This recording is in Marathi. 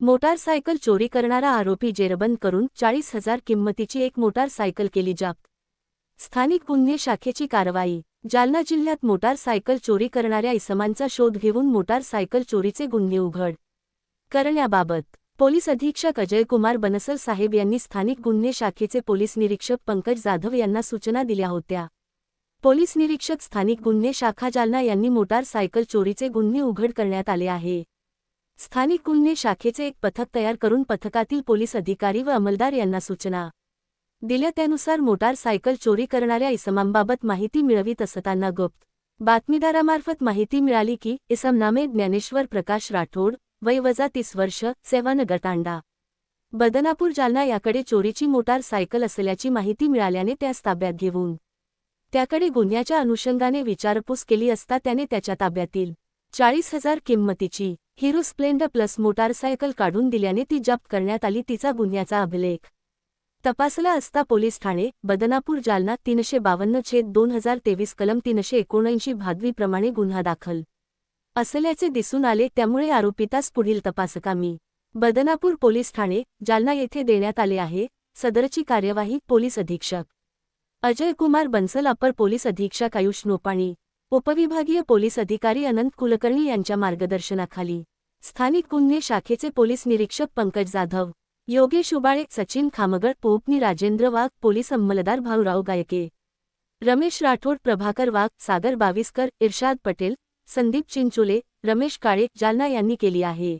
मोटारसायकल चोरी करणारा आरोपी जेरबंद करून 40,000 किंमतीची एक मोटारसायकल केली जप्त। स्थानिक गुन्हे शाखेची कारवाई। जालना जिल्ह्यात मोटारसायकल चोरी करणाऱ्या इसमांचा शोध घेऊन मोटारसायकल चोरीचे गुन्हे उघड करण्याबाबत पोलीस अधीक्षक अजयकुमार बनसल साहेब यांनी स्थानिक गुन्हे शाखेचे पोलीस निरीक्षक पंकज जाधव यांना सूचना दिल्या होत्या। पोलीस निरीक्षक स्थानिक गुन्हे शाखा जालना यांनी मोटारसायकल चोरीचे गुन्हे उघड करण्यात आले आहे। स्थानिक गुन्हे शाखेचे एक पथक तयार करून पथकातील पोलीस अधिकारी व अंमलदार यांना सूचना दिल्या, त्यानुसार मोटारसायकल चोरी करणाऱ्या इसमांबाबत माहिती मिळवित असताना गुप्त बातमीदारामार्फत माहिती मिळाली की इसम नामे ज्ञानेश्वर प्रकाश राठोड, वय 30 वर्ष, सेवानगर तांडा, बदनापूर, जालना याकडे चोरीची मोटारसायकल असल्याची माहिती मिळाल्याने त्यास ताब्यात घेऊन त्याकडे गुन्ह्याच्या अनुषंगाने विचारपूस केली असता त्याने त्याच्या ताब्यातील 40,000 किंमतीची हिरो स्प्लेंडर प्लस मोटारसायकल काढून दिल्याने ती जप्त करण्यात आली। तिचा गुन्ह्याचा अभिलेख तपासला असता पोलीस ठाणे बदनापूर जालना 352/2023 कलम 379 भादवीप्रमाणे गुन्हा दाखल असल्याचे दिसून आले, त्यामुळे आरोपितास पुढील तपासकामी बदनापूर पोलीस ठाणे जालना येथे देण्यात आले आहे। सदरची कार्यवाही पोलीस अधीक्षक अजयकुमार बनसल, अपर पोलीस अधीक्षक आयुष नोपाणी, उपविभागीय पोलीस अधिकारी अनंत कुलकर्णी यांच्या मार्गदर्शनाखाली स्थानिक गुन्हे शाखेचे पोलीस निरीक्षक पंकज जाधव, योगेश उबाळे, सचिन खामगळ, पोपनी राजेंद्र वाघ, पोलीस अंमलदार भाऊराव गायके, रमेश राठोड, प्रभाकर वाघ, सागर बाविस्कर, इर्शाद पटेल, संदीप चिंचोले, रमेश काळे, जालना यांनी केली आहे।